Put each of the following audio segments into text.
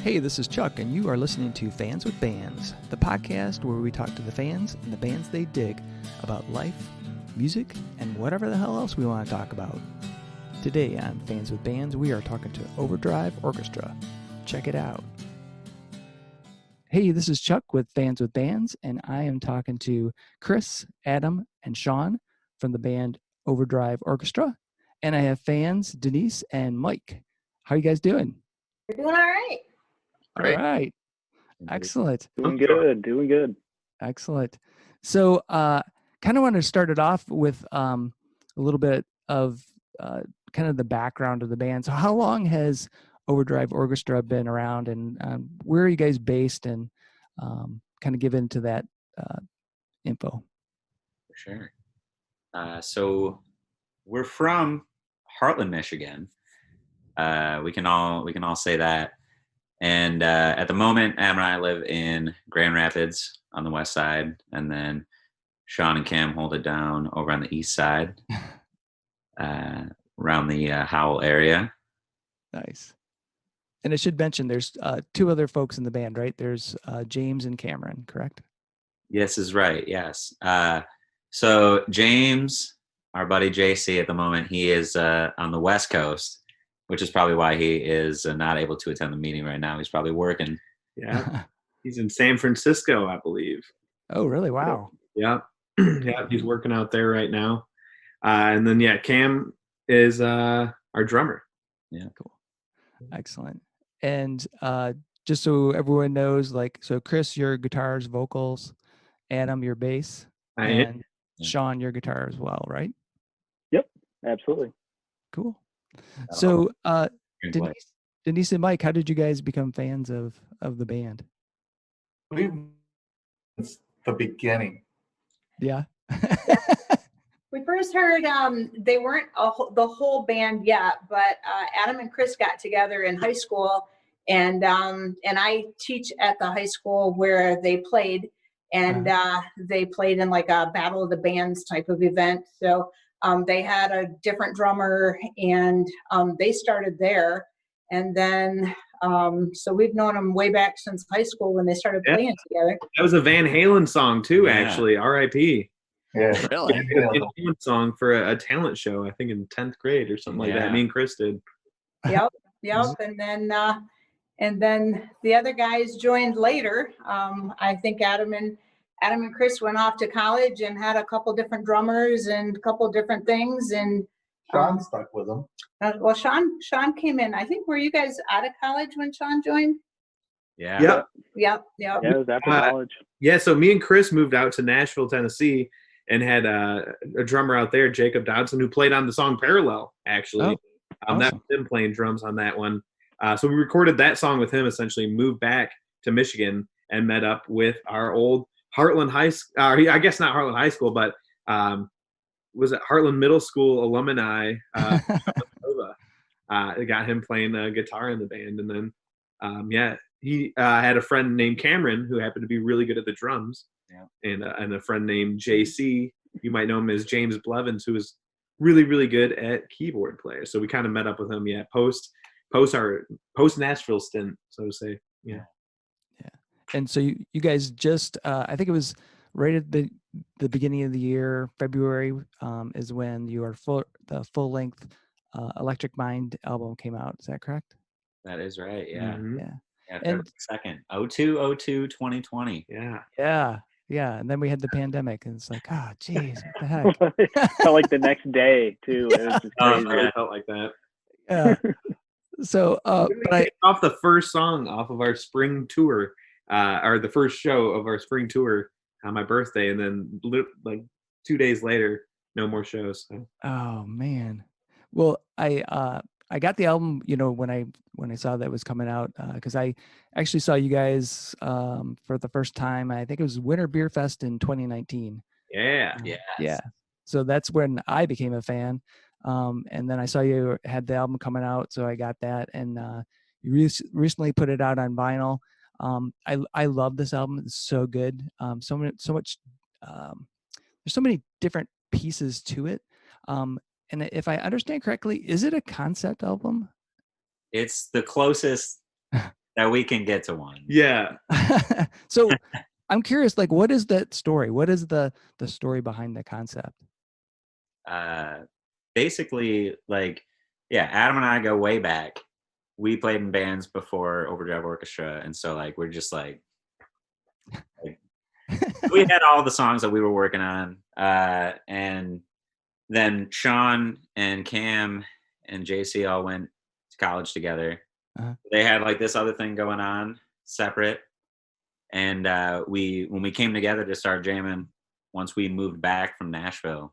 Hey, this is Chuck, and you are listening to Fans with Bands, the podcast where we talk to the fans and the bands they dig about life, music, and whatever the hell else we want to talk about. Today on Fans with Bands, we are talking to Overdrive Orchestra. Check it out. Hey, this is Chuck with Fans with Bands, and I am talking to Chris, Adam, and Shaun from the band Overdrive Orchestra. And I have fans, Denise and Mike. How are you guys doing? We're doing all right. All right. Excellent. Doing good. Excellent. So kind of want to start it off with a little bit of kind of the background of the band. So how long has Overdrive Orchestra been around, and where are you guys based, and kind of give into that info? For sure. So we're from Heartland, Michigan. We can all say that. And at the moment, Adam and I live in Grand Rapids on the west side, and then Shaun and Cam hold it down over on the east side, around the Howell area. Nice. And I should mention there's two other folks in the band, right? There's James and Cameron, correct? Yes, is right. Yes. So James, our buddy JC, at the moment, he is on the West Coast, which is probably why he is not able to attend the meeting right now. He's probably working. Yeah. He's in San Francisco, I believe. Oh, really? Wow. Yeah. Yeah, he's working out there right now. And then, Cam is our drummer. Yeah. Cool. Excellent. And just so everyone knows, so Chris, your guitars, vocals, Adam, your bass, and Shaun, your guitar as well, right? Yep, absolutely. Cool. So, Denise and Mike, how did you guys become fans of the band? It's the beginning. Yeah. We first heard they weren't the whole band yet, but Adam and Chris got together in high school, and I teach at the high school where they played, and they played in like a Battle of the Bands type of event. So they had a different drummer, and they started there. And then, so we've known them way back since high school when they started playing together. That was a Van Halen song too, actually. R.I.P. Yeah, really. Van Halen song for a talent show, I think in 10th grade or something like that. Me and Chris did. Yep. And then the other guys joined later. I think Adam and Chris went off to college and had a couple different drummers and a couple different things. And Shaun stuck with them. Well, Shaun came in. I think, were you guys out of college when Shaun joined? Yeah. Yep. Yeah, it was after college. Yeah, so me and Chris moved out to Nashville, Tennessee, and had a drummer out there, Jacob Dodson, who played on the song Parallel, actually. Awesome. That was him playing drums on that one. So we recorded that song with him, essentially moved back to Michigan and met up with our old Heartland High School, I guess not Heartland High School, but was it Heartland Middle School alumni? Got him playing guitar in the band. And then, he had a friend named Cameron who happened to be really good at the drums. Yeah. And a friend named JC, you might know him as James Blevins, who was really, really good at keyboard player. So we kind of met up with him, post Nashville stint, so to say. Yeah. And so you guys just, I think it was right at the beginning of the year, February, is when your the full length Electric Mind album came out. Is that correct? That is right. Yeah. Mm-hmm. Yeah. And second, 02/02/2020. Yeah. Yeah. And then we had the pandemic, and it's like, geez, what the heck? Felt like the next day too. It was just crazy. It felt like that. Yeah. So, but off the first song off of our spring tour, or the first show of our spring tour on my birthday, and then like 2 days later, no more shows. So. Oh man. Well, I got the album, when I saw that was coming out, because I actually saw you guys for the first time. I think it was Winter Beer Fest in 2019. Yeah. Yeah. So that's when I became a fan. And then I saw you had the album coming out, so I got that, and you recently put it out on vinyl. I love this album. It's so good. So much. There's so many different pieces to it. And if I understand correctly, is it a concept album? It's the closest that we can get to one. Yeah. So I'm curious, like, what is that story? What is the story behind the concept? Basically, like, yeah, Adam and I go way back. We played in bands before Overdrive Orchestra, and so like we're just like we had all the songs that we were working on, and then Shaun and Cam and JC all went to college together. They had like this other thing going on separate, and when we came together to start jamming, once we moved back from Nashville,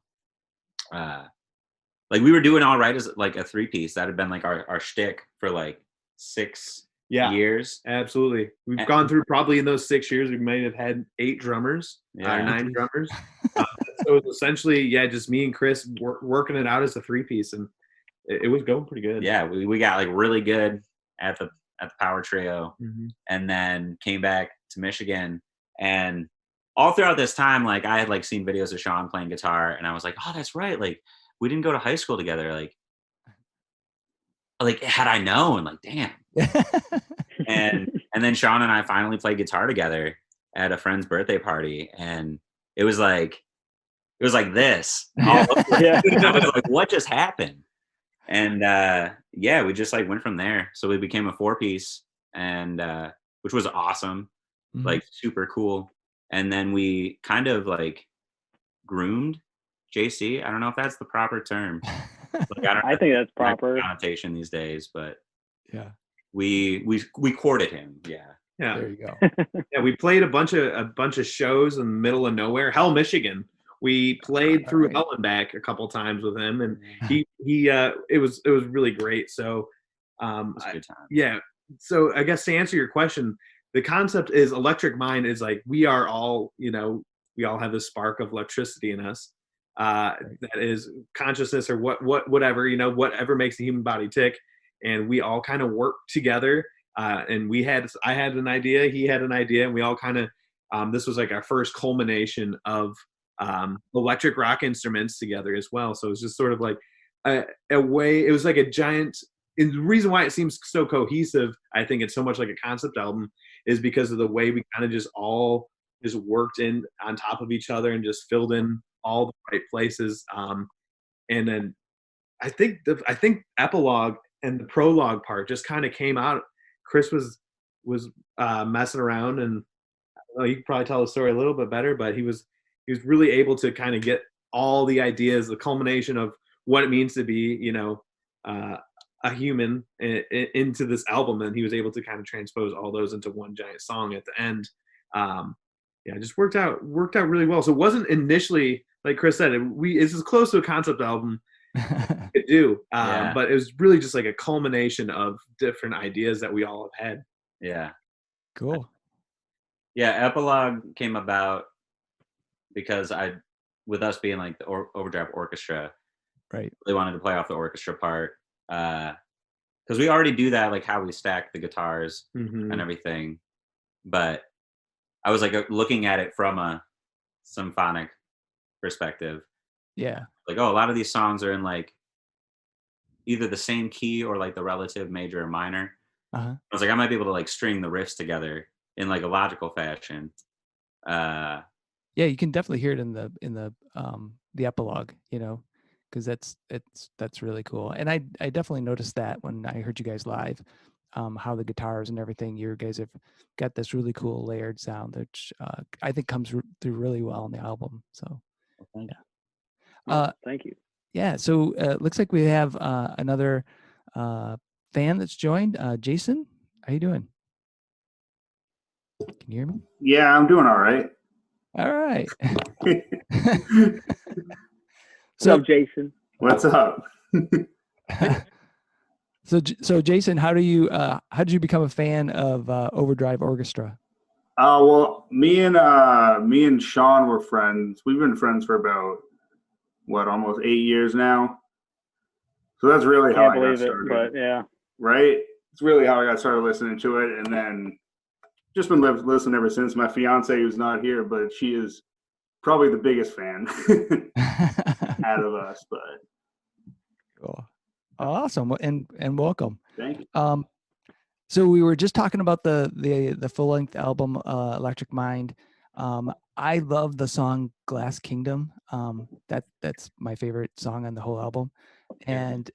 like we were doing all right as like a 3-piece. That had been like our shtick for like 6 years. Absolutely. We've gone through probably in those 6 years, we might have had 8 drummers, or 9 drummers. So it was essentially, just me and Chris working it out as a 3-piece, and it was going pretty good. Yeah, we got like really good at the power trio, and then came back to Michigan. And all throughout this time, like I had like seen videos of Shaun playing guitar, and I was like, oh, that's right. Like we didn't go to high school together. Like had I known, like damn. and then Shaun and I finally played guitar together at a friend's birthday party, and it was like this. I was like, what just happened? And we just like went from there. So we became a 4-piece, and which was awesome, like super cool. And then we kind of like groomed JC. I don't know if that's the proper term. Like, I think that's proper connotation these days, but yeah, we courted him. Yeah. There you go. We played a bunch of shows in the middle of nowhere, Hell, Michigan. We played through Hell and back a couple times with him, and he it was really great. So it was a good time. So I guess to answer your question, the concept is Electric Mind is like we are all, we all have this spark of electricity in us. That is consciousness or whatever, whatever makes the human body tick, and we all kind of work together. And I had an idea, he had an idea, and we all kind of this was like our first culmination of electric rock instruments together as well. So it was just sort of like a way, it was like a giant, and the reason why it seems so cohesive, I think it's so much like a concept album, is because of the way we kind of just all just worked in on top of each other and just filled in all the right places. And then I think epilogue and the prologue part just kind of came out. Chris was messing around, and you could probably tell the story a little bit better, but he was really able to kind of get all the ideas, the culmination of what it means to be, a human into this album, and he was able to kind of transpose all those into one giant song at the end. It just worked out really well. So it wasn't initially, like Chris said, it's as close to a concept album could do, but it was really just like a culmination of different ideas that we all have had. Yeah. Cool. Yeah, Epilogue came about because with us being like the Overdrive Orchestra, right? They wanted to play off the orchestra part, because we already do that, like how we stack the guitars and everything. But I was like looking at it from a symphonic perspective. Yeah. Like, oh, a lot of these songs are in like either the same key or like the relative major or minor. I was like, I might be able to like string the riffs together in like a logical fashion. Yeah, you can definitely hear it in the epilogue, because that's really cool. And I definitely noticed that when I heard you guys live, how the guitars and everything, you guys have got this really cool layered sound, which I think comes through really well on the album. So, thank you. Yeah. So looks like we have another fan that's joined. Jason, how you doing? Can you hear me? Yeah, I'm doing all right. All right. What's up, Jason? What's up? So Jason, how did you become a fan of Overdrive Orchestra? Well, me and Shaun were friends. We've been friends for about almost 8 years now. So that's really how I got started. But yeah, right. It's really how I got started listening to it, and then just been listening ever since. My fiance, who's not here, but she is probably the biggest fan out of us. But cool, awesome, and welcome. Thank you. So we were just talking about the full length album, Electric Mind. I love the song Glass Kingdom. That's my favorite song on the whole album. And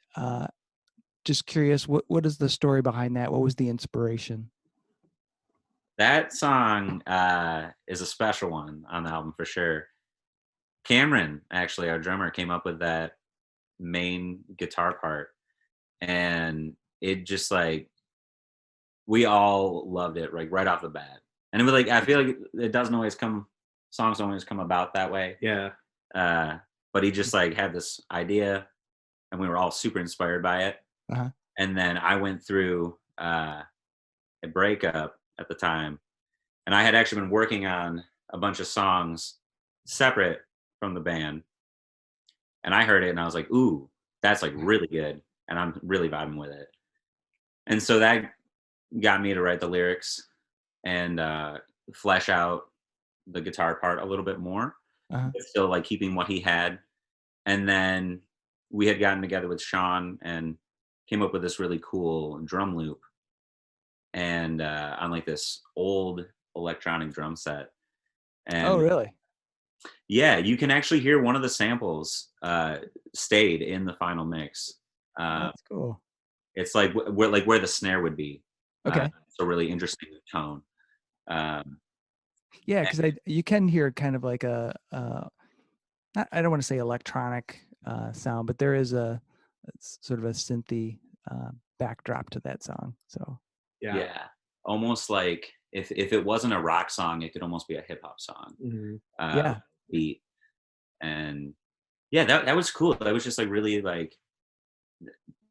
just curious, what is the story behind that? What was the inspiration? That song is a special one on the album for sure. Cameron, actually, our drummer, came up with that main guitar part, and it just like we all loved it like right off the bat. And it was like I feel like it doesn't always come, songs don't always come about that way. Yeah. But he just like had this idea, and we were all super inspired by it. Uh-huh. And then I went through a breakup at the time, and I had actually been working on a bunch of songs separate from the band, and I heard it and I was like, ooh, that's like really good, and I'm really vibing with it. And so that got me to write the lyrics and flesh out the guitar part a little bit more, but still like keeping what he had. And then we had gotten together with Shaun and came up with this really cool drum loop, and on like this old electronic drum set. And oh, really? yeah, you can actually hear one of the samples stayed in the final mix. That's cool. It's like where the snare would be. Okay. So really interesting tone. Yeah, because you can hear kind of like I don't want to say electronic sound, but there is a sort of a synthy backdrop to that song. So yeah, almost like if it wasn't a rock song, it could almost be a hip hop song. Mm-hmm. Beat. And yeah, that was cool. That was just like really like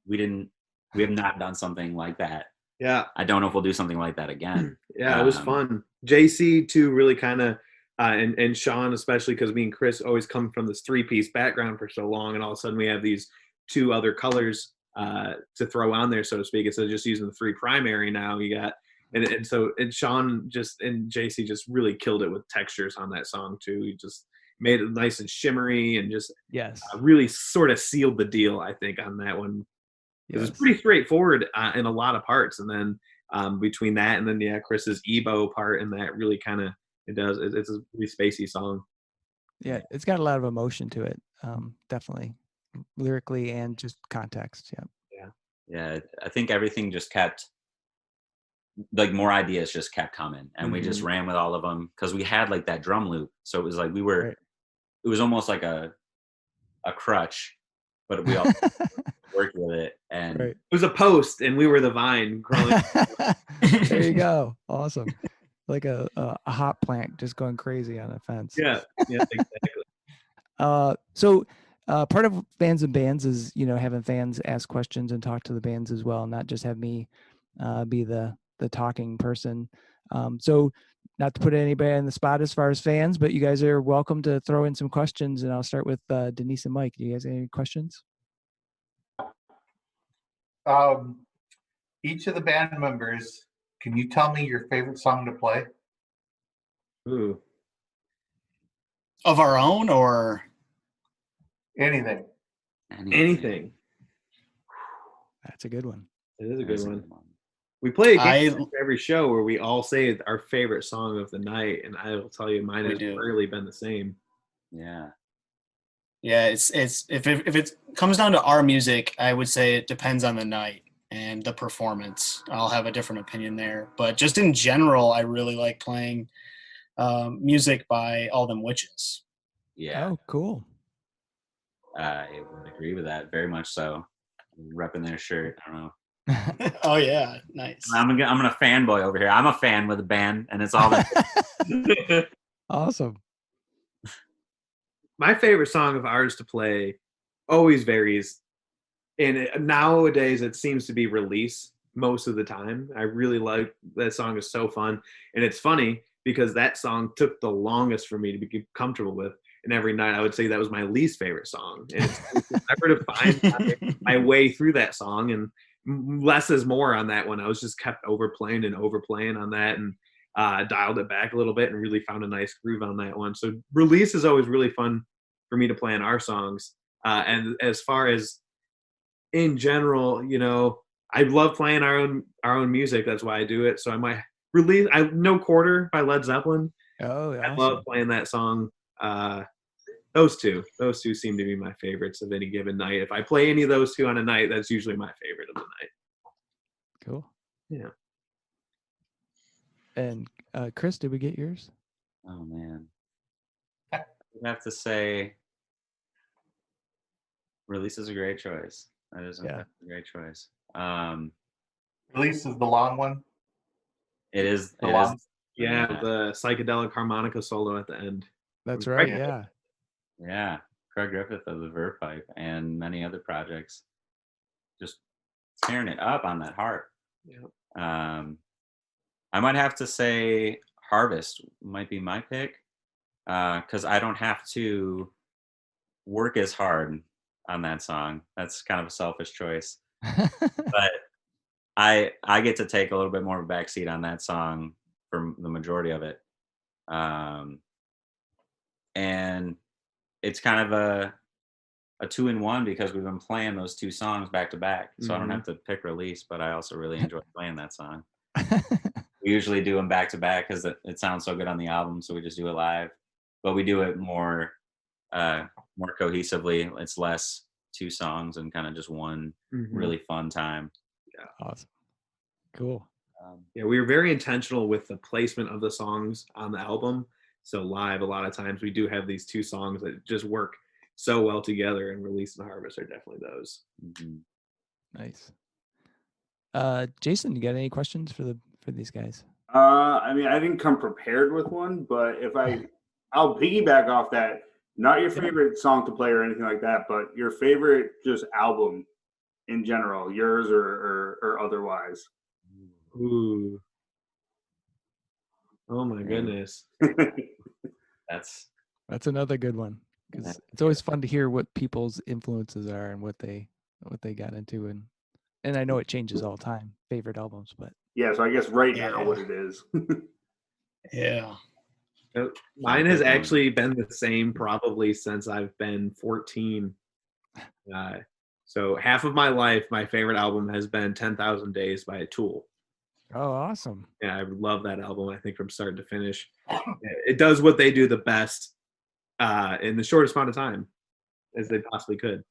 we have not done something like that. Yeah. I don't know if we'll do something like that again. Yeah, it was fun. JC too, really kind of, and Shaun especially, because me and Chris always come from this 3-piece background for so long, and all of a sudden we have these 2 other colors to throw on there, so to speak. Instead of just using the 3 primary, now you got, and so Shaun and JC just really killed it with textures on that song too. He just made it nice and shimmery, and just really sort of sealed the deal, I think, on that one. It was pretty straightforward in a lot of parts, and then between that and then Chris's Ebo part, and that really kind of it's a really spacey song. Yeah, it's got a lot of emotion to it, definitely, lyrically and just context. Yeah. I think everything just kept like more ideas just kept coming, and we just ran with all of them because we had like that drum loop, so it was like it was almost like a crutch, but we all worked with it, and it was a post and we were the vine growing. There you go. Awesome. Like a hot plant just going crazy on a fence. Yeah, exactly. So part of Fans and Bands is, having fans ask questions and talk to the bands as well, not just have me be the talking person. So not to put anybody on the spot as far as fans, but you guys are welcome to throw in some questions, and I'll start with Denise and Mike. Do you guys have any questions? Each of the band members, can you tell me your favorite song to play? Ooh. Of our own or Anything. Anything. That's a good one. It is a good one. We play a game after every show where we all say our favorite song of the night, and I will tell you, mine has rarely been the same. Yeah. Yeah, it's if it comes down to our music, I would say it depends on the night and the performance. I'll have a different opinion there, but just in general, I really like playing music by All Them Witches. Yeah. Oh, cool. I would agree with that very much. So, repping their shirt. I don't know. Oh yeah, nice. I'm gonna fanboy over here. I'm a fan with a band, and it's all that. Awesome. My favorite song of ours to play always varies, and nowadays it seems to be Release most of the time. I really like that song. Is so fun, and it's funny because that song took the longest for me to be comfortable with, and every night I would say that was my least favorite song, and it's never to find my way through that song, and less is more on that one. I was just kept overplaying on that, and dialed it back a little bit and really found a nice groove on that one. So Release is always really fun for me to play on our songs. And as far as in general, I love playing our own music. That's why I do it. So I might release No Quarter by Led Zeppelin. Oh, I awesome. love playing that song. Those two seem to be my favorites of any given night. If I play any of those two on a night, that's usually my favorite of the night. Cool. Yeah. And Chris, did we get yours? Oh man, I have to say, Release is a great choice. That is a great choice. Release is the long one. It is. The It long. is. Yeah, the psychedelic harmonica solo at the end. That's right. Yeah. Yeah, Craig Griffith of the Verve Pipe and many other projects, just tearing it up on that harp. Yeah. I might have to say Harvest might be my pick because I don't have to work as hard on that song. That's kind of a selfish choice, but I get to take a little bit more of a backseat on that song for the majority of it, and it's kind of a 2-in-1 because we've been playing those two songs back to back. So I don't have to pick Release, but I also really enjoy playing that song. We usually do them back to back because it sounds so good on the album, so we just do it live. But we do it more cohesively. It's less two songs and kind of just one really fun time. Yeah. Awesome. Cool. Yeah, we were very intentional with the placement of the songs on the album. So live, a lot of times we do have these two songs that just work so well together, and Release and Harvest are definitely those. Nice. Jason, you got any questions for these guys? I mean, I didn't come prepared with one, but I'll piggyback off that. Not your favorite song to play or anything like that, but your favorite just album in general, yours or otherwise. Ooh. Oh my goodness. That's another good one, because it's always fun to hear what people's influences are and what they got into, and I know it changes all the time, favorite albums, but yeah, so I guess right now what it is. Yeah. Mine has actually been the same probably since I've been 14. So half of my life, my favorite album has been 10,000 Days by Tool. Oh, awesome. Yeah, I love that album, I think, from start to finish. It does what they do the best in the shortest amount of time as they possibly could.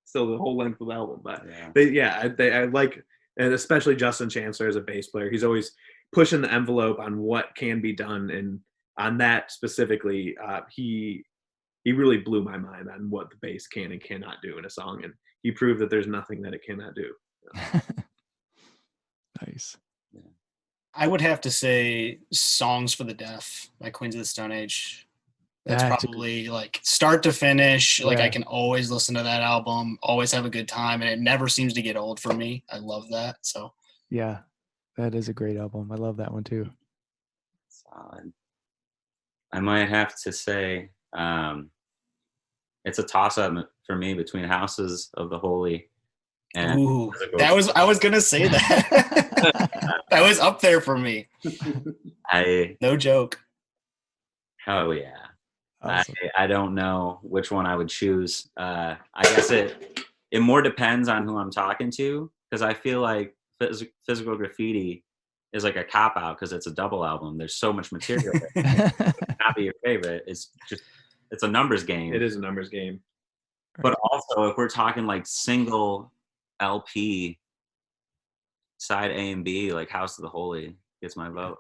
Still the whole length of the album. But I like, and especially Justin Chancellor as a bass player. He's always pushing the envelope on what can be done. And on that specifically, he really blew my mind on what the bass can and cannot do in a song. And he proved that there's nothing that it cannot do. Nice. Yeah. I would have to say Songs for the Deaf by Queens of the Stone Age. That's probably like start to finish. Like I can always listen to that album, always have a good time, and it never seems to get old for me. I love that. So yeah, that is a great album. I love that one too. Solid. I might have to say it's a toss-up for me between Houses of the Holy and I was gonna say that. That was up there for me. No joke. Oh yeah. Awesome. I don't know which one I would choose. I guess it more depends on who I'm talking to, because I feel like Physical Graffiti is like a cop-out because it's a double album. There's so much material there. Not be your favorite. It's a numbers game. It is a numbers game. But also, if we're talking like single LP, side A and B, like House of the Holy gets my vote.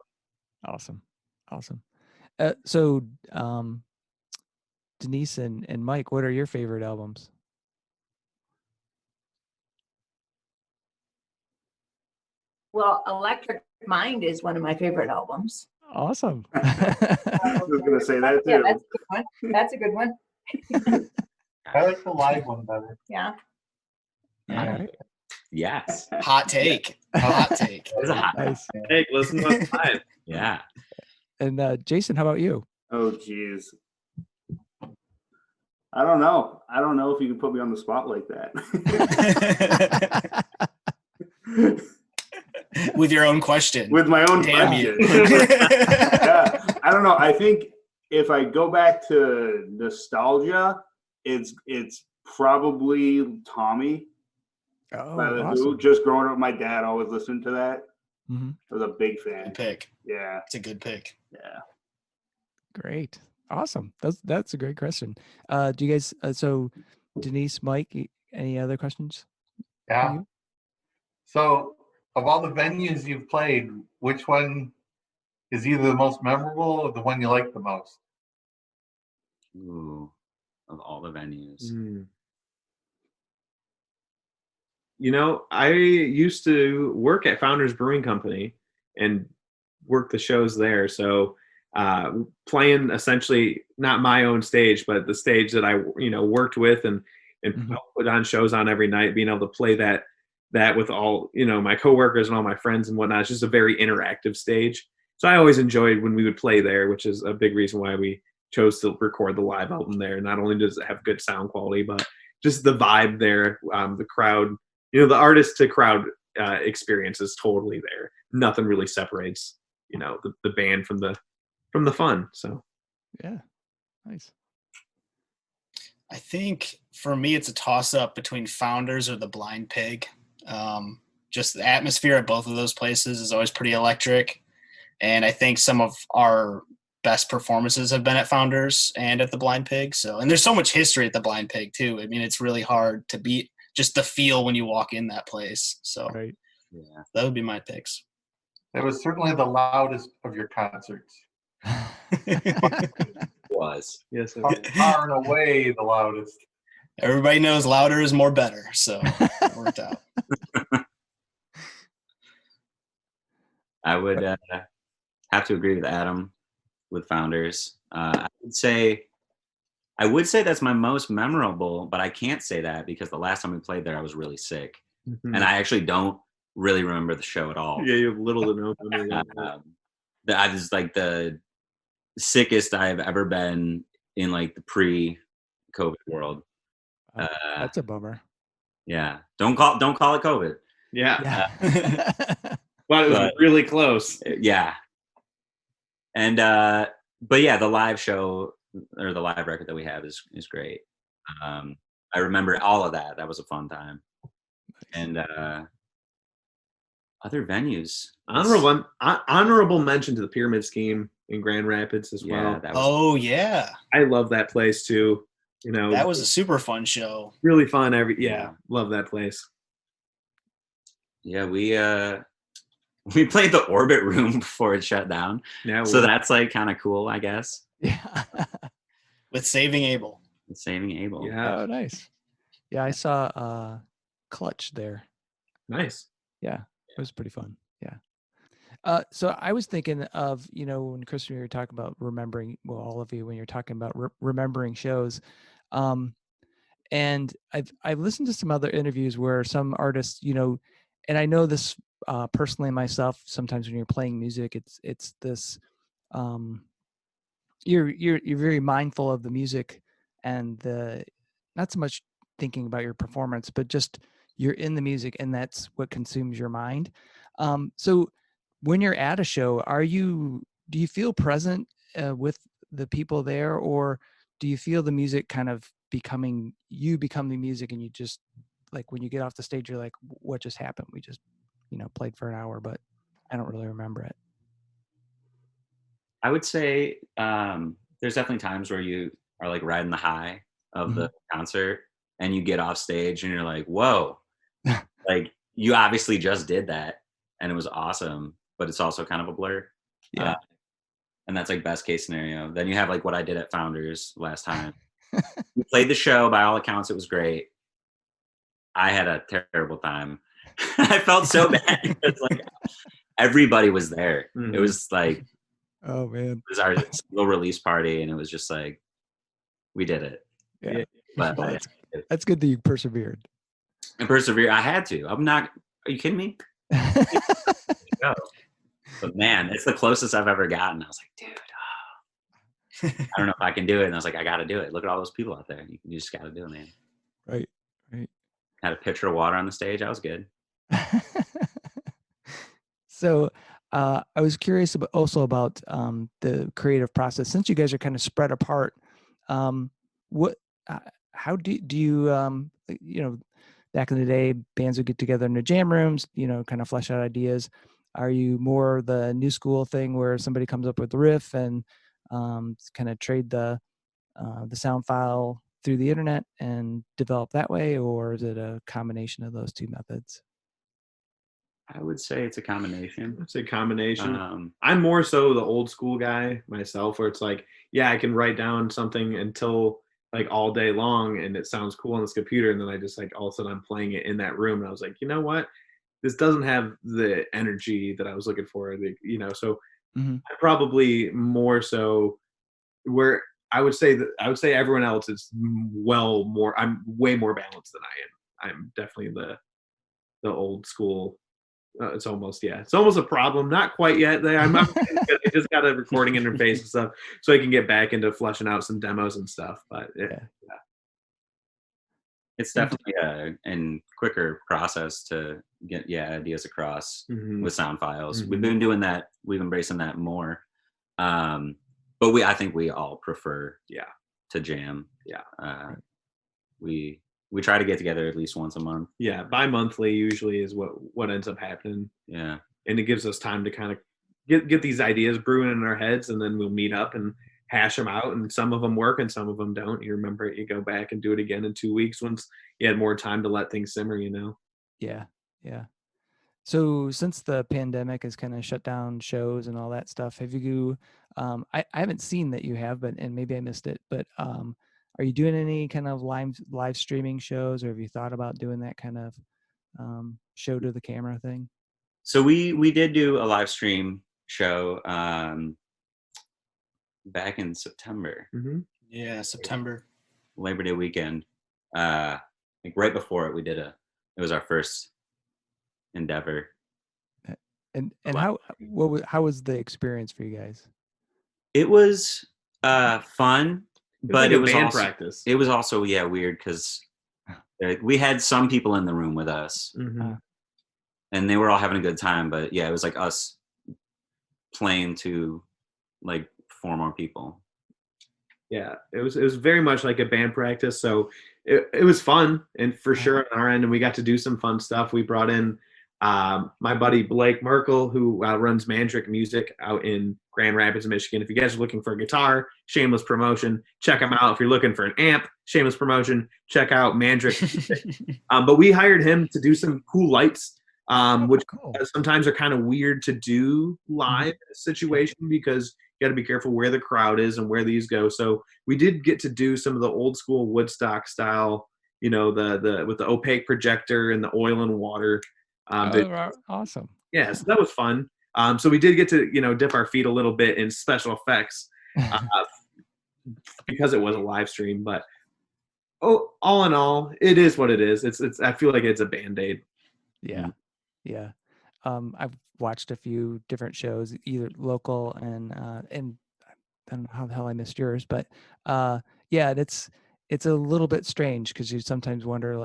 Awesome. So Denise and Mike, what are your favorite albums? Well, Electric Mind is one of my favorite albums. Awesome. I was going to say that too. Yeah, that's a good one. I like the live one better. Yeah. All right. Yes. Hot take. Hot take. It's a hot Nice. Hey, listen to it live. Yeah. And Jason, how about you? Oh, geez. I don't know. I don't know if you can put me on the spot like that. With your own question. With my own Damn question. you. Yeah. I don't know. I think if I go back to nostalgia, it's probably Tommy. Oh, By the Who. awesome. Just growing up, my dad always listened to that. Mm-hmm. I was a big fan. Good pick. Yeah. It's a good pick. Yeah. Great. Awesome. That's a great question. Do you guys, so Denise, Mike, any other questions? for Yeah. you? So, of all the venues you've played, which one is either the most memorable or the one you like the most? Ooh, of all the venues. You know, I used to work at Founders Brewing Company and work the shows there. So playing essentially not my own stage, but the stage that I worked with and put on shows on every night, being able to play that with all my coworkers and all my friends and whatnot. It's just a very interactive stage. So I always enjoyed when we would play there, which is a big reason why we chose to record the live album there. Not only does it have good sound quality, but just the vibe there, the crowd. The artist to crowd experience is totally there. Nothing really separates, the band from the fun. So, yeah, nice. I think for me, it's a toss up between Founders or the Blind Pig. Just the atmosphere at both of those places is always pretty electric. And I think some of our best performances have been at Founders and at the Blind Pig. And there's so much history at the Blind Pig too. I mean, it's really hard to beat just the feel when you walk in that place. So right. Yeah, that would be my picks. That was certainly the loudest of your concerts. It was. Yes, far and away the loudest. Everybody knows louder is more better, so it worked out. I would have to agree with Adam with Founders. I would say that's my most memorable, but I can't say that because the last time we played there, I was really sick, and I actually don't really remember the show at all. Yeah, you have little to no memory. I was like the sickest I've ever been in like the pre-COVID world. That's a bummer. Yeah, don't call it COVID. Yeah. But it was really close. Yeah. And but yeah, the live show or the live record that we have is great. I remember all of that. That was a fun time. And other venues. Honorable mention to the Pyramid Scheme in Grand Rapids as well. Yeah. I love that place too. That was a super fun show. Really fun. Love that place. Yeah, we played the Orbit Room before it shut down. Yeah, so that's like kind of cool, I guess. Yeah. With Saving Abel. Yeah. Oh, nice. Yeah, I saw Clutch there. Nice. Yeah, it was pretty fun. Yeah. So I was thinking of, when Chris, you were talking about remembering, well, all of you, when you're talking about remembering shows, and I've listened to some other interviews where some artists, and I know this personally myself, sometimes when you're playing music, it's this, you're very mindful of the music and not so much thinking about your performance, but just you're in the music and that's what consumes your mind. So when you're at a show, do you feel present with the people there, or do you feel the music kind of become the music, and you just, like, when you get off the stage, you're like, what just happened? We just, played for an hour, but I don't really remember it. I would say there's definitely times where you are like riding the high of the concert and you get off stage and you're like, whoa, like you obviously just did that and it was awesome, but it's also kind of a blur. Yeah. And that's like best case scenario. Then you have like what I did at Founders last time. We played the show. By all accounts, it was great. I had a terrible time. I felt so bad because like everybody was there. Mm-hmm. It was like, oh man, it was our single release party, and it was just like, we did it. Yeah, but well, that's good that you persevered. And persevere. I had to. I'm not. Are you kidding me? No. But man, it's the closest I've ever gotten. I was like, dude, I don't know if I can do it. And I was like, I got to do it. Look at all those people out there. You just got to do it, man. Right. Had a pitcher of water on the stage. I was good. So I was curious also about the creative process. Since you guys are kind of spread apart, how do you, the back in the day, bands would get together in the jam rooms, kind of flesh out ideas. Are you more the new school thing where somebody comes up with the riff and kind of trade the sound file through the internet and develop that way, or is it a combination of those two methods? I would say it's a combination. It's a combination. I'm more so the old school guy myself, where it's like, yeah, I can write down something until like all day long and it sounds cool on this computer, and then I just like all of a sudden I'm playing it in that room and I was like, you know what, this doesn't have the energy that I was looking for. So I'm probably more so where I would say everyone else is I'm way more balanced than I am. I'm definitely the old school. It's almost a problem. Not quite yet. I just got a recording interface and stuff, so I can get back into fleshing out some demos and stuff. But yeah. It's definitely a quicker process to get ideas across with sound files. We've been doing that. We've embracing that more. But I think we all prefer to jam. We try to get together at least once a month. Yeah, bi-monthly usually is what ends up happening. Yeah. And it gives us time to kind of get these ideas brewing in our heads, and then we'll meet up and hash them out, and some of them work and some of them don't. You remember it, you go back and do it again in 2 weeks once you had more time to let things simmer, Yeah. So since the pandemic has kind of shut down shows and all that stuff, have you I haven't seen that you have, and maybe I missed it, but are you doing any kind of live streaming shows, or have you thought about doing that kind of show to the camera thing? So we did do a live stream show back in September. Yeah, September. Labor Day weekend. Like right before it, it was our first endeavor. And how was the experience for you guys? It was fun, but it was band also practice. It was also weird because we had some people in the room with us, and they were all having a good time. But it was like us playing to like 4 more people. Yeah, it was very much like a band practice. So it was fun, and for sure on our end, and we got to do some fun stuff. We brought in my buddy Blake Merkel, who runs Mandrick Music out in Grand Rapids, Michigan. If you guys are looking for a guitar, shameless promotion, check them out. If you're looking for an amp, shameless promotion, check out Mandrick Music. But we hired him to do some cool lights, which sometimes are kind of weird to do live situation because you got to be careful where the crowd is and where these go. So we did get to do some of the old school Woodstock style, the with the opaque projector and the oil and water. Awesome. Yeah, so that was fun. So we did get to, dip our feet a little bit in special effects because it was a live stream. But all in all, it is what it is. It's. I feel like it's a Band-Aid. Yeah. I've watched a few different shows, either local and I don't know how the hell I missed yours, but it's a little bit strange because you sometimes wonder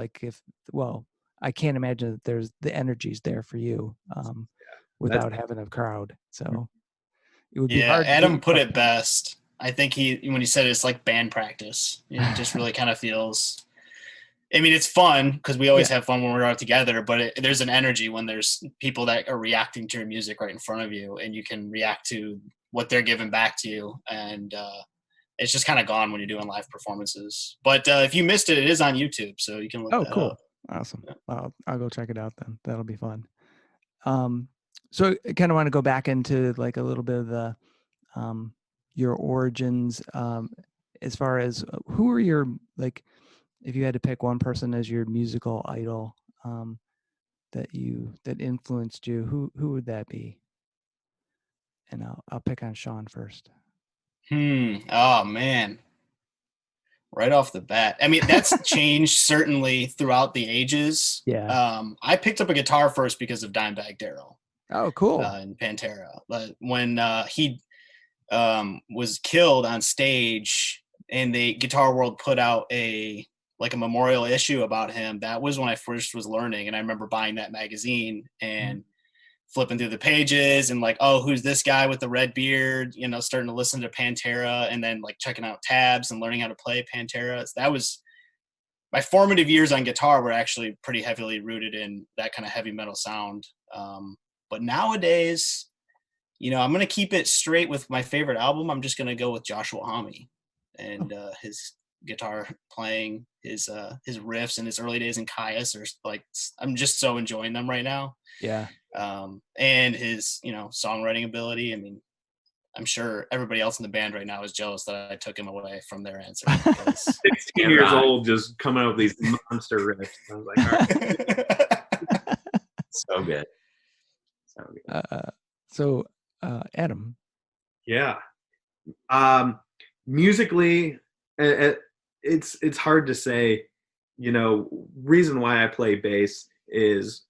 I can't imagine that there's the energy's there for you without having a crowd. So it would be hard. Adam put it best. I think when he said it's like band practice, it just really kind of feels. I mean, it's fun because we always have fun when we're out together, but there's an energy when there's people that are reacting to your music right in front of you, and you can react to what they're giving back to you. And it's just kind of gone when you're doing live performances. But if you missed it, it is on YouTube, so you can look that cool. up. Awesome. I'll go check it out then. That'll be fun. So I kind of want to go back into like a little bit of the your origins as far as who are your, like, if you had to pick one person as your musical idol that influenced you, who would that be? And I'll pick on Shaun first. Oh man. Right off the bat. I mean, that's changed certainly throughout the ages. Yeah. I picked up a guitar first because of Dimebag Darrell. Oh, cool. In Pantera. But when he was killed on stage and the Guitar World put out a memorial issue about him, that was when I first was learning. And I remember buying that magazine and flipping through the pages and like, oh, who's this guy with the red beard, starting to listen to Pantera, and then like checking out tabs and learning how to play Pantera. That was my formative years on guitar were actually pretty heavily rooted in that kind of heavy metal sound. But nowadays, I'm going to keep it straight with my favorite album. I'm just going to go with Joshua Homme and his guitar playing, his riffs and his early days in Caius are like, I'm just so enjoying them right now. Yeah. And his, songwriting ability. I mean, I'm sure everybody else in the band right now is jealous that I took him away from their answer. 16 years old, just coming up with these monster riffs. I was like, all right. So good. So Adam. Yeah. Musically, it's hard to say. Reason why I play bass is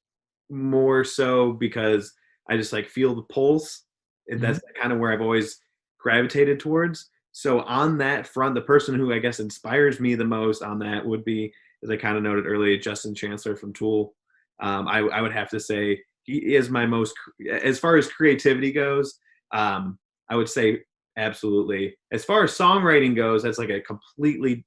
more so because I just like feel the pulse. And that's kind of where I've always gravitated towards. So on that front, the person who I guess inspires me the most on that would be, as I kind of noted earlier, Justin Chancellor from Tool. I would have to say he is my most, as far as creativity goes, I would say absolutely. As far as songwriting goes, that's like a completely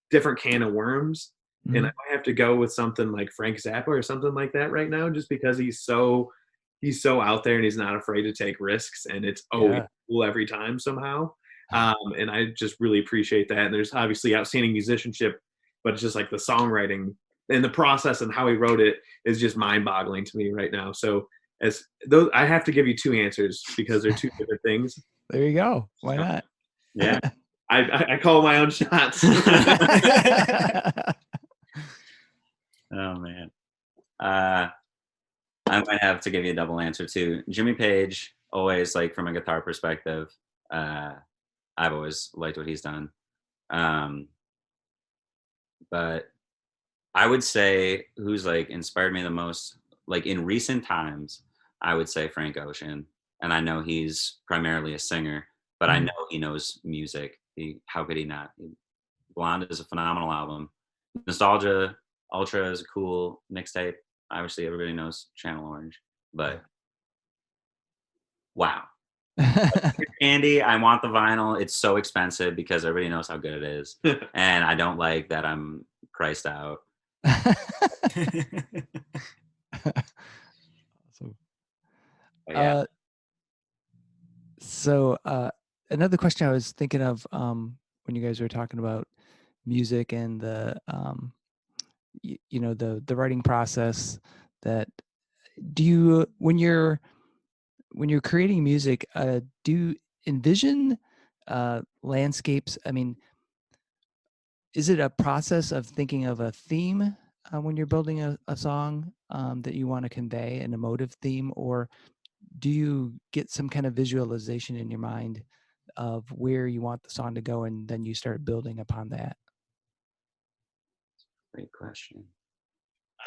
different can of worms. Mm-hmm. And I might have to go with something like Frank Zappa or something like that right now, just because he's so out there and he's not afraid to take risks, and it's always cool every time somehow. And I just really appreciate that. And there's obviously outstanding musicianship, but it's just like the songwriting and the process and how he wrote it is just mind-boggling to me right now. So as those, I have to give you two answers because they're two different things. There you go. Why not? Yeah. I call my own shots. Oh man. I might have to give you a double answer too. Jimmy Page, always, like, from a guitar perspective, I've always liked what he's done. But I would say who's like inspired me the most, like in recent times, I would say Frank Ocean. And I know he's primarily a singer, but I know he knows music. How could he not? Blonde is a phenomenal album. Nostalgia Ultra is a cool mixtape. Obviously, everybody knows Channel Orange, but wow. Candy, I want the vinyl. It's so expensive because everybody knows how good it is. And I don't like that I'm priced out. Awesome. Yeah. So another question I was thinking of when you guys were talking about music and the the writing process, that do you when you're creating music, do you envision landscapes? I mean, is it a process of thinking of a theme when you're building a song that you want to convey, an emotive theme, or do you get some kind of visualization in your mind of where you want the song to go and then you start building upon that? Great question.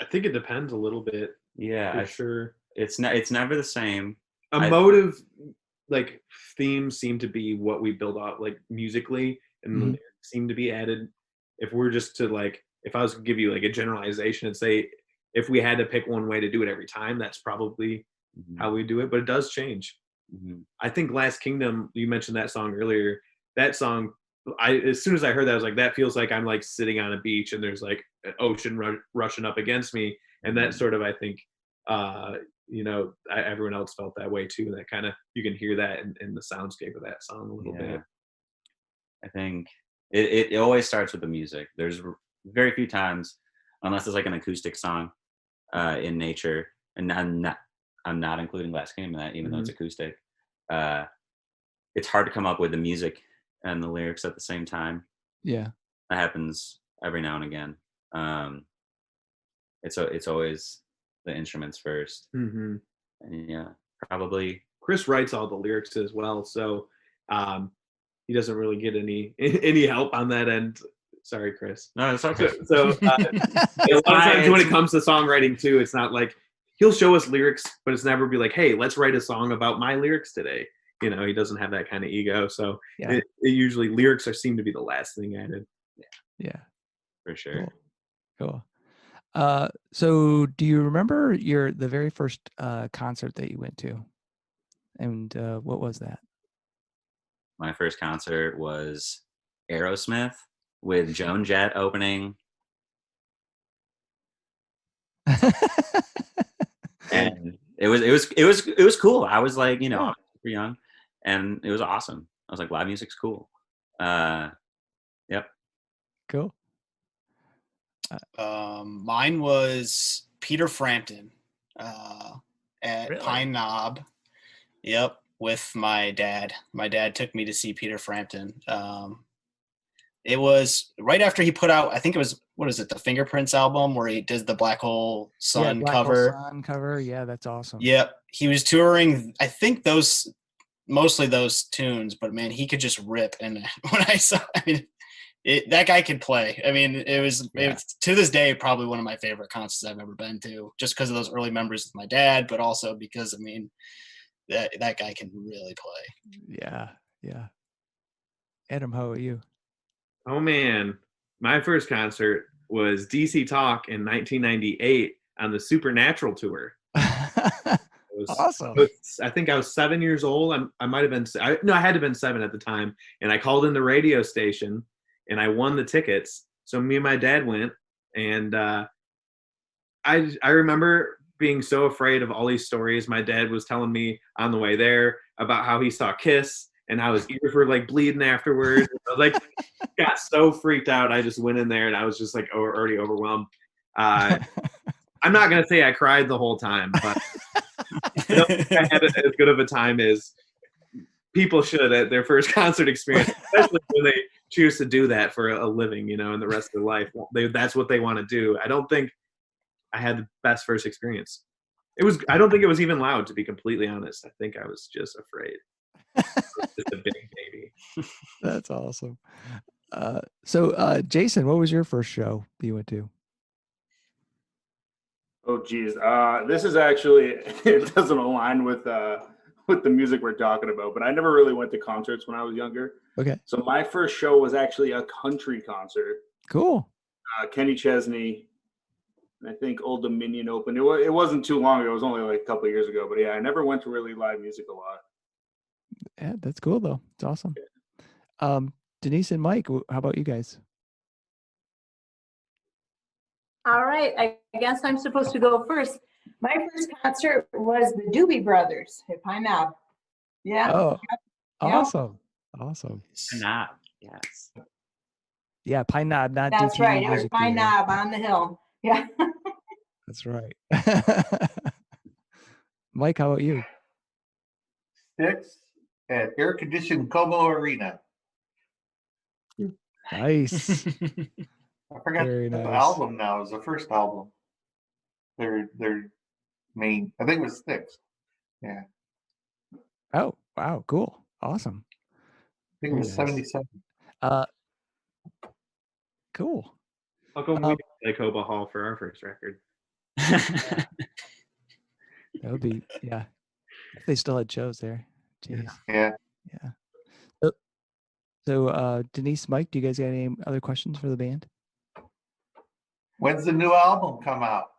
I think it depends a little bit. Yeah, sure. It's never the same. Emotive like themes seem to be what we build off, like musically, and the lyrics seem to be added. If we're just to like, if I was to give you like a generalization and say, if we had to pick one way to do it every time, that's probably how we do it, but it does change. I think Last Kingdom, you mentioned that song earlier. That song, as soon as I heard that, I was like, that feels like I'm like sitting on a beach and there's like an ocean rushing up against me. And that sort of, I think, everyone else felt that way too. That kind of, you can hear that in the soundscape of that song a little bit. I think it always starts with the music. There's very few times, unless it's like an acoustic song in nature, and I'm not including Last Kingdom in that, even though it's acoustic. It's hard to come up with the music and the lyrics at the same time. Yeah, that happens every now and again. It's always the instruments first. And yeah, probably Chris writes all the lyrics as well, so he doesn't really get any help on that end. Sorry, Chris. No, it's okay. So a lot of times when it comes to songwriting too, it's not like he'll show us lyrics, but it's never be like, hey, let's write a song about my lyrics today. He doesn't have that kind of ego. So it usually lyrics seem to be the last thing added. Yeah, for sure. Cool. So do you remember the very first concert that you went to, and what was that? My first concert was Aerosmith with Joan Jett opening. And it was cool. I was like, I was super young, and it was awesome. I was like, live music's cool. Yep. Cool. Mine was Peter Frampton at Really? Pine Knob. Yep, with my dad. My dad took me to see Peter Frampton. It was right after he put out, I think it was, what is it, the Fingerprints album where he does the Black Hole Sun cover. Hole Sun cover. Yeah, that's awesome. Yep. He was touring, I think mostly those tunes, but man, he could just rip. And when I saw, that guy could play. It was to this day probably one of my favorite concerts I've ever been to, just because of those early memories with my dad, but also because that guy can really play. Yeah. Adam, how about you? Oh man, my first concert was DC Talk in 1998 on the Supernatural tour. Awesome. I think I was 7 years old. I might have been. I had to have been 7 at the time, and I called in the radio station, and I won the tickets. So me and my dad went, and I remember being so afraid of all these stories my dad was telling me on the way there about how he saw Kiss and how his ears were like bleeding afterwards. I was like, got so freaked out. I just went in there and I was just like already overwhelmed. I'm not gonna say I cried the whole time, but I don't think I had as good of a time as people should at their first concert experience, especially when they choose to do that for a living, and the rest of their life. That's what they want to do. I don't think I had the best first experience. I don't think it was even loud, to be completely honest. I think I was just afraid. Just a big baby. That's awesome. So Jason, what was your first show that you went to? Oh geez, this is actually, it doesn't align with the music we're talking about, but I never really went to concerts when I was younger. Okay. So my first show was actually a country concert. Cool. Kenny Chesney, and I think Old Dominion opened. It wasn't too long ago. It was only like a couple of years ago. But yeah, I never went to really live music a lot. Yeah, that's cool though. It's awesome. Denise and Mike, how about you guys? All right, I guess I'm supposed to go first. My first concert was the Doobie Brothers at Pine Knob. Yeah. Oh, Yep. awesome. Awesome. Knob. Yes. Yeah, Pine Knob, not That's DT right. It was Music Pine Theater. Knob on the hill. Yeah. That's right. Mike, how about you? Six at air-conditioned Como Arena. Nice. I forgot Very the nice. album now. It was the first album. Their main, I think it was Six. Yeah. Oh, wow, cool. Awesome. I think it was Very nice. 77. Cool. How come we didn't play Coba Hall for our first record? That would be, yeah. If they still had shows there. Jeez. Yeah. Yeah. So Denise, Mike, do you guys got any other questions for the band? When's the new album come out?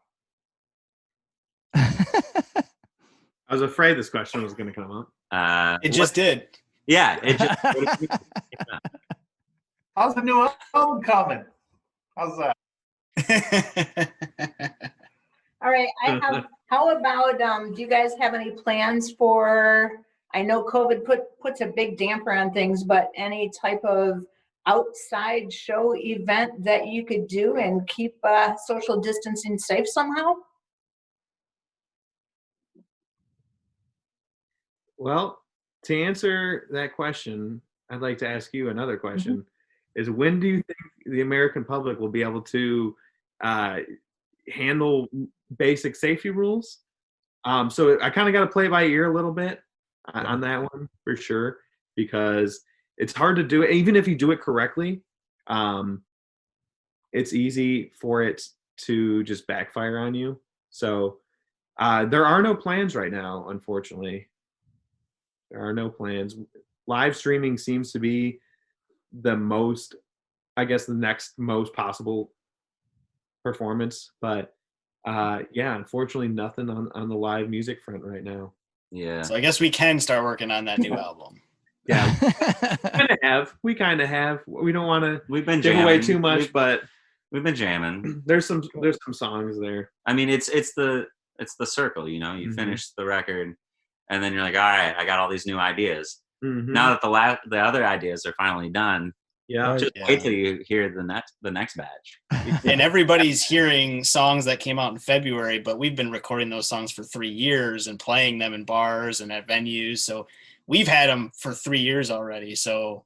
I was afraid this question was going to come up. It just did. Yeah. It just. How's the new album coming? How's that? All right. How about, do you guys have any plans for, I know COVID puts a big damper on things, but any type of outside show event that you could do and keep social distancing safe somehow? Well, to answer that question, I'd like to ask you another question. Is when do you think the American public will be able to handle basic safety rules? So I kind of got to play by ear a little bit on that one for sure, because it's hard to do it. Even if you do it correctly, it's easy for it to just backfire on you. So there are no plans right now, unfortunately. There are no plans. Live streaming seems to be the most, I guess, the next most possible performance. But yeah, unfortunately, nothing on the live music front right now. Yeah. So I guess we can start working on that new album. Yeah, we kind of have. We don't want to We've been give away jamming. too much, but We've been jamming. There's some songs there. I mean, it's the circle, you know. You finish the record, and then you're like, all right, I got all these new ideas. Now that the other ideas are finally done, just wait till you hear the next batch. And everybody's hearing songs that came out in February, but we've been recording those songs for 3 years and playing them in bars and at venues. So we've had them for 3 years already. So,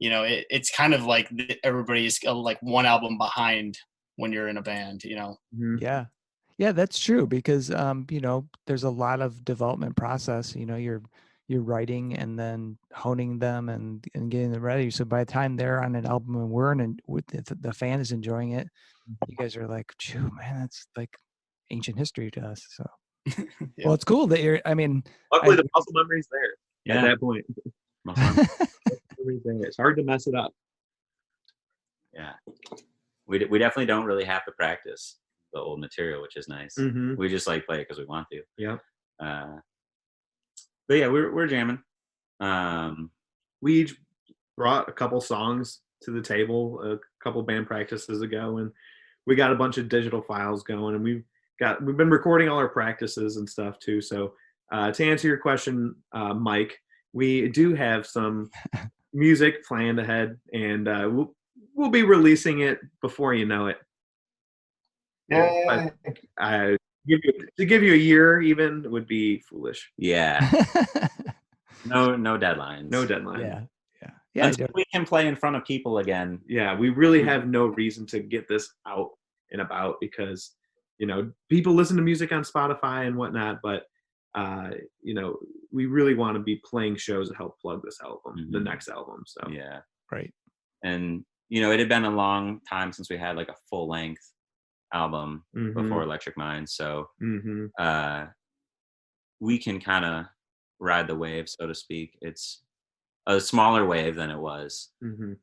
you know, it's kind of like everybody's like one album behind when you're in a band, you know? Yeah, that's true because, you know, there's a lot of development process, you know, you're writing and then honing them and getting them ready. So by the time they're on an album and we're the fan is enjoying it, you guys are like, "Phew, man, that's like ancient history to us." So, well, it's cool that luckily the muscle memory's there at that point. It's hard to mess it up. Yeah, we definitely don't really have to practice the old material, which is nice. We just like play it because we want to. Yeah. But yeah, we're jamming. We each brought a couple songs to the table a couple band practices ago, and we got a bunch of digital files going, and we've been recording all our practices and stuff too. So to answer your question, Mike, we do have some music planned ahead, and we'll be releasing it before you know it. Yeah. To give you a year even would be foolish. Yeah. No deadlines. No deadline. Yeah. Until we can play in front of people again. Yeah, we really have no reason to get this out and about because, you know, people listen to music on Spotify and whatnot, but you know, we really want to be playing shows to help plug this album, the next album. So yeah, right. And you know, it had been a long time since we had like a full length album before Electric Mind, so we can kind of ride the wave, so to speak. It's a smaller wave than it was,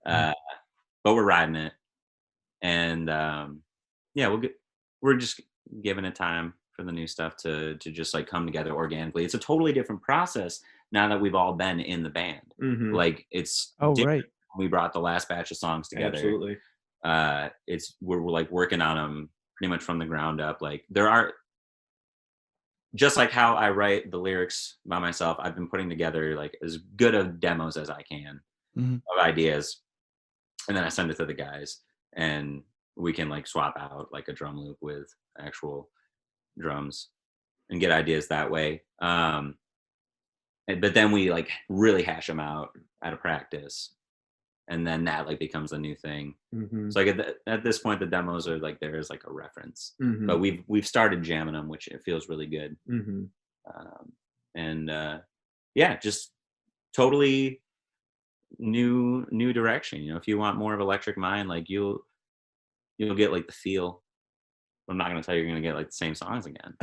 but we're riding it, and yeah, we're just giving it time for the new stuff to just like come together organically. It's a totally different process now that we've all been in the band. Like it's different. We brought the last batch of songs together. Absolutely. We're like working on them pretty much from the ground up. Like there are, just like how I write the lyrics by myself, I've been putting together like as good of demos as I can of ideas, and then I send it to the guys, and we can like swap out like a drum loop with actual drums and get ideas that way. But then we like really hash them out at a practice, and then that like becomes a new thing. So like at this point, the demos are like there is like a reference, but we've started jamming them, which it feels really good. Yeah, just totally new direction. You know, if you want more of Electric Mind, like you'll get like the feel. I'm not gonna tell you you're gonna get like the same songs again.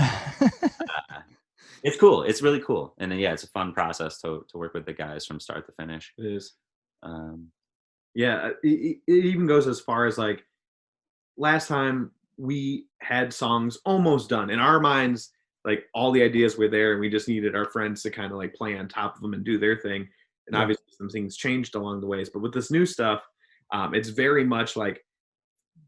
It's cool. It's really cool, and then, yeah, it's a fun process to work with the guys from start to finish. It is. Yeah, it even goes as far as like last time we had songs almost done in our minds, like all the ideas were there, and we just needed our friends to kind of like play on top of them and do their thing. And obviously some things changed along the ways, but with this new stuff, it's very much like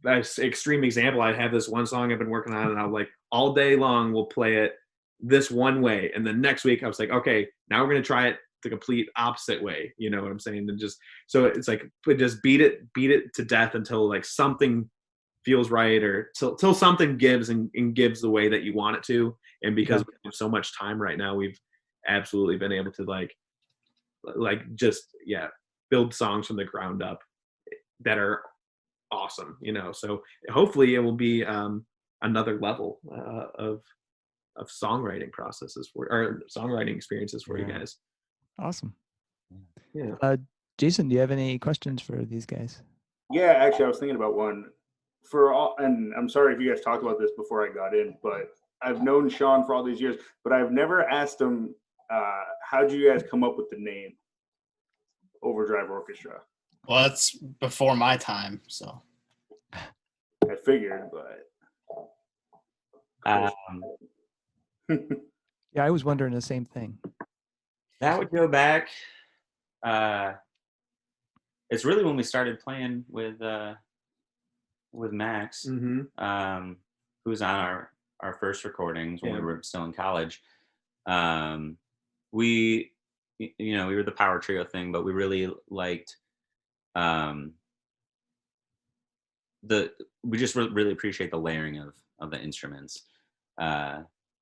that's extreme example. I have this one song I've been working on, and I'll like all day long we'll play it this one way, and then next week I was like, okay, now we're gonna try it the complete opposite way. You know what I'm saying? And just so it's like just beat it to death until like something feels right, or till something gives and gives the way that you want it to. And because we have so much time right now, we've absolutely been able to like just build songs from the ground up that are awesome, you know. So hopefully it will be another level of songwriting processes or songwriting experiences for you guys. Awesome. Yeah. Jason, do you have any questions for these guys? Yeah, actually, I was thinking about one for all, and I'm sorry if you guys talked about this before I got in, but I've known Shaun for all these years, but I've never asked him, how did you guys come up with the name Overdrive Orchestra? Well, that's before my time, so. I figured, but. Yeah, I was wondering the same thing. That would go back. It's really when we started playing with with Max, Mm-hmm. who's on our first recordings when we Yeah. were still in college. We we were the power trio thing, but we really liked we just really appreciate the layering of the instruments.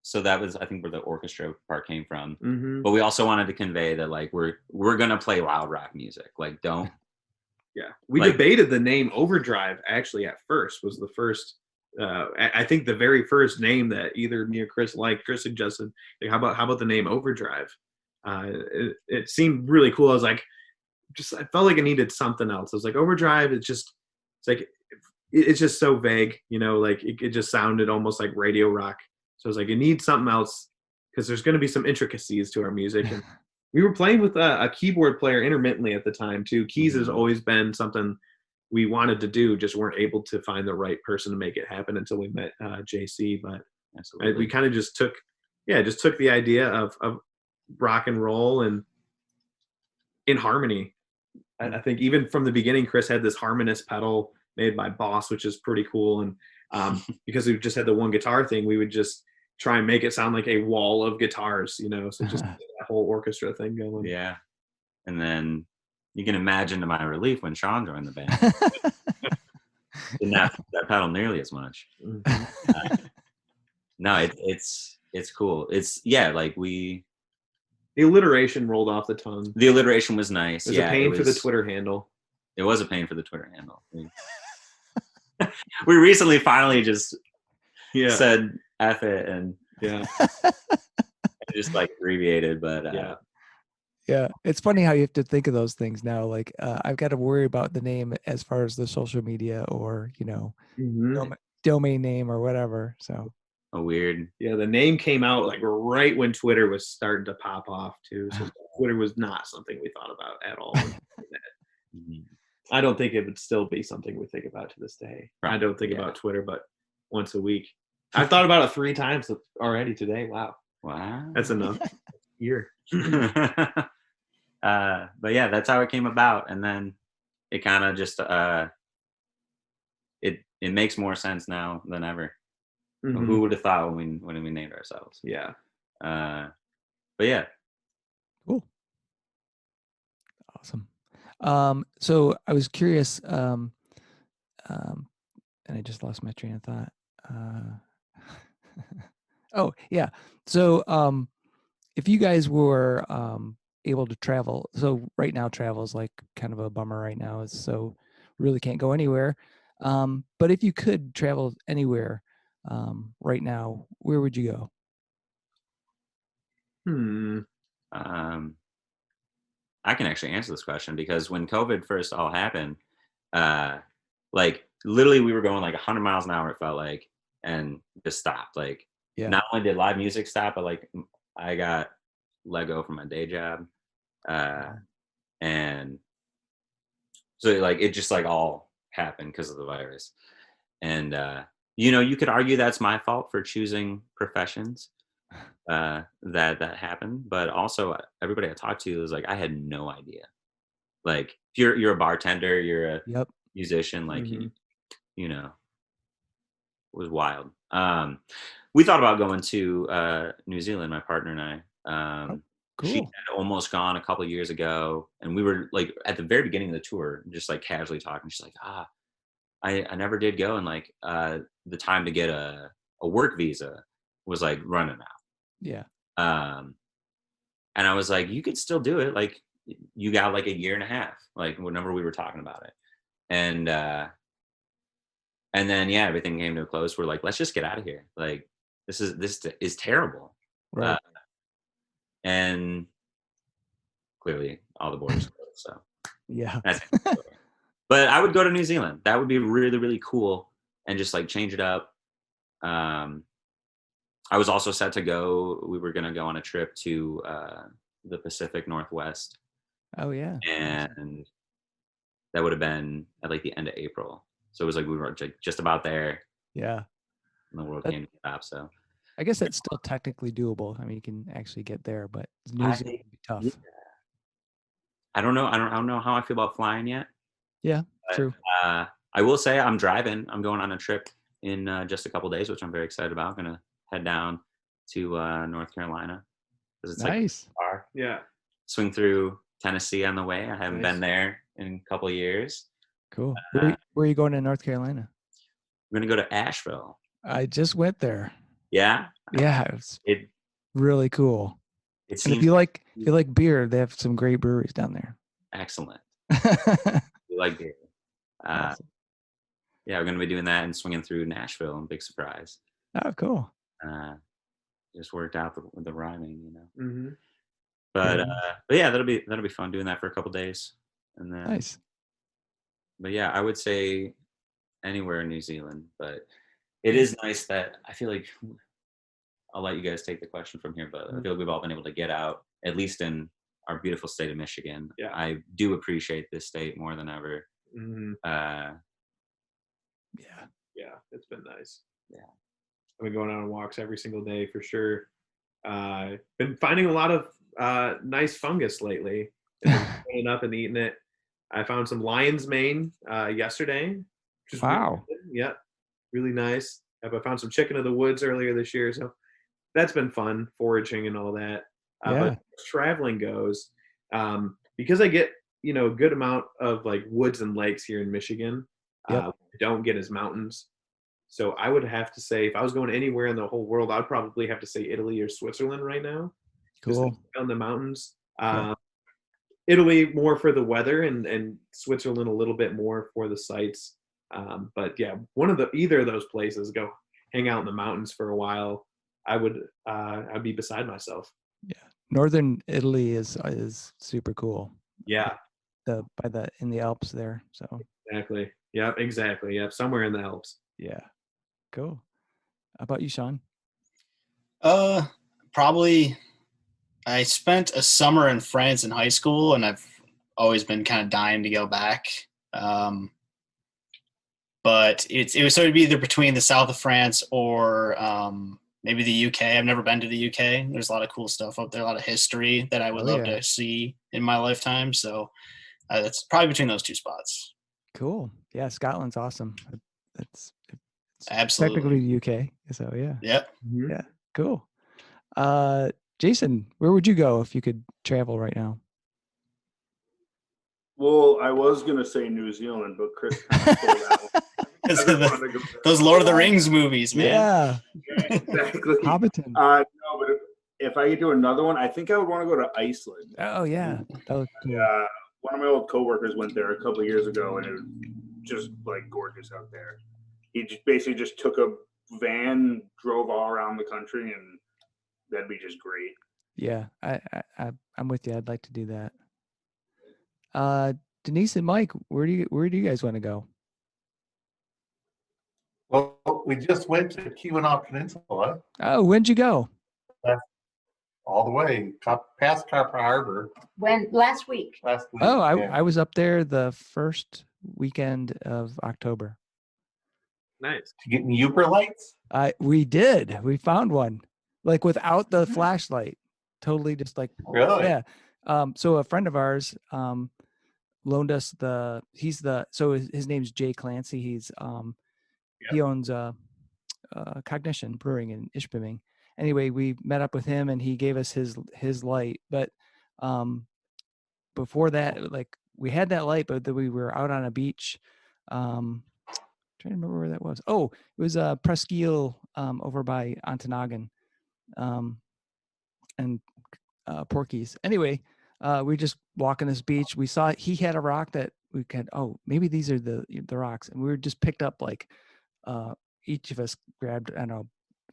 So that was, I think, where the orchestra part came from. Mm-hmm. But we also wanted to convey that like we're gonna play loud rock music. Like don't. Yeah, we Like- debated the name Overdrive actually at first. Was the first, I think the very first name that either me or Chris liked. Chris suggested, like, how about the name Overdrive? It seemed really cool. I was like, I felt like I needed something else. I was like, Overdrive. It's like it's just so vague, like it just sounded almost like radio rock. So I was like, it needs something else because there's going to be some intricacies to our music. And we were playing with a keyboard player intermittently at the time too. Keys has always been something we wanted to do, just weren't able to find the right person to make it happen until we met JC. But we kind of just took the idea of rock and roll and in harmony. I think even from the beginning, Chris had this harmonist pedal made by Boss, which is pretty cool. And because we just had the one guitar thing, we would just try and make it sound like a wall of guitars, so just that whole orchestra thing going. Yeah. And then you can imagine to my relief when Shaun joined the band. Didn't have that pedal nearly as much. Mm-hmm. No, it's cool. It's like the alliteration rolled off the tongue. The alliteration was nice. It was a pain for the Twitter handle. It was a pain for the Twitter handle. We recently finally just said F it and just like abbreviated, but yeah, it's funny how you have to think of those things now. Like I've got to worry about the name as far as the social media or domain name or whatever. So weird. Yeah, the name came out like right when Twitter was starting to pop off too. So Twitter was not something we thought about at all. I don't think it would still be something we think about to this day. Right. I don't think about Twitter, but once a week. I've thought about it 3 times already today. Wow. That's enough. Year. But yeah, that's how it came about. And then it kind of just, it makes more sense now than ever. Mm-hmm. Who would have thought when we named ourselves? Yeah. But yeah. Cool. Awesome. So I was curious, and I just lost my train of thought. Oh yeah. So, if you guys were, able to travel, so right now travel is like kind of a bummer right now. So really can't go anywhere. But if you could travel anywhere, right now, where would you go? I can actually answer this question because when COVID first all happened, like literally we were going like 100 miles an hour, it felt like, and just stopped. Like not only did live music stop, but like I got let go from my day job. And so like it just like all happened because of the virus. And you could argue that's my fault for choosing professions that happened, but also everybody I talked to was like, I had no idea. Like if you're a bartender, you're a musician, like it was wild. We thought about going to New Zealand, my partner and I. Cool. She had almost gone a couple of years ago, and we were like at the very beginning of the tour, just like casually talking. She's like, I never did go, and like the time to get a work visa was like running out. Yeah. And I was like, you could still do it. Like you got like a year and a half, like whenever we were talking about it. And then, everything came to a close. We're like, let's just get out of here. Like this is terrible. Right. And clearly all the borders closed. So yeah. That's but I would go to New Zealand. That would be really, really cool. And just like change it up. I was also set to go. We were going to go on a trip to the Pacific Northwest. Oh yeah. And that would have been at like the end of April. So it was like we were just about there. Yeah. And the world came to stop. So I guess that's still technically doable. I mean, you can actually get there, but New Zealand would be tough. Yeah. I don't know. I don't know how I feel about flying yet. Yeah, but, true. I will say I'm driving. I'm going on a trip in just a couple days, which I'm very excited about. I'm gonna head down to North Carolina because it's Nice. like far. Yeah. Swing through Tennessee on the way. I haven't Nice. been there in a couple of years. Cool. Where are you going in North Carolina? We're gonna go to Asheville. I just went there. Yeah. Yeah, it was It really cool. it And seems if you like beer, they have some great breweries down there. excellent. We like beer. Awesome. Yeah, we're gonna be doing that and swinging through Nashville. Big surprise. Oh, cool. Just worked out with the rhyming, you know. Mm-hmm. But yeah, that'll be fun doing that for a couple days, and then. Nice. But yeah, I would say anywhere in New Zealand. But it is nice that I feel like I'll let you guys take the question from here. But I feel like we've all been able to get out, at least in our beautiful state of Michigan. Yeah. I do appreciate this state more than ever. Mm-hmm. Yeah, it's been nice. Yeah. I've been going on walks every single day for sure. Been finding a lot of nice fungus lately. Going up and eating it. I found some lion's mane yesterday. Wow. Yeah, really nice. I found some chicken of the woods earlier this year, so that's been fun, foraging and all that. But as traveling goes, because I get a good amount of like woods and lakes here in Michigan. Don't get as mountains. So I would have to say, if I was going anywhere in the whole world, I'd probably have to say Italy or Switzerland right now. Cool. On the mountains. Italy more for the weather, and Switzerland a little bit more for the sights. But yeah, either of those places, go hang out in the mountains for a while. I'd be beside myself. Yeah, northern Italy is super cool. Yeah. In the Alps there. So exactly. Yep. Exactly. Yep. Somewhere in the Alps. Yeah. Cool. How about you, Shaun? Probably. I spent a summer in France in high school, and I've always been kind of dying to go back. But it was sort of either between the south of France or maybe the UK. I've never been to the UK. There's a lot of cool stuff up there, a lot of history that I would love to see in my lifetime. So that's probably between those two spots. Cool. Yeah, Scotland's awesome. It's absolutely technically the UK. So yeah. Yep. Mm-hmm. Yeah. Cool. Jason, where would you go if you could travel right now? Well, I was gonna say New Zealand, but Chris kind of stole that one. Those Lord of the Rings movies, man. Yeah, exactly. Hobbiton. No, but if I could do another one, I think I would want to go to Iceland. Oh yeah, that was cool. One of my old coworkers went there a couple of years ago, and it was just like gorgeous out there. He basically just took a van, drove all around the country, and that'd be just great. Yeah, I'm with you. I'd like to do that. Denise and Mike, where do you guys want to go? Well, we just went to Keweenaw Peninsula. Oh, when'd you go? All the way past Carper Harbor. Last week. Oh, I was up there the first weekend of October. Nice. To get any Uber lights? We did. We found one, like without the flashlight. Totally, just like really. Yeah. So a friend of ours loaned us his name's Jay Clancy. He's he owns Cognition Brewing in Ishpeming. Anyway, we met up with him and he gave us his light. But before that, like we had that light, but then we were out on a beach. Trying to remember where that was. Oh, it was Presqu'île over by Ontonagon, and Porky's. Anyway, we just walking this beach. We saw he had a rock that we could. Oh, maybe these are the rocks, and we were just picked up like each of us grabbed, I don't know,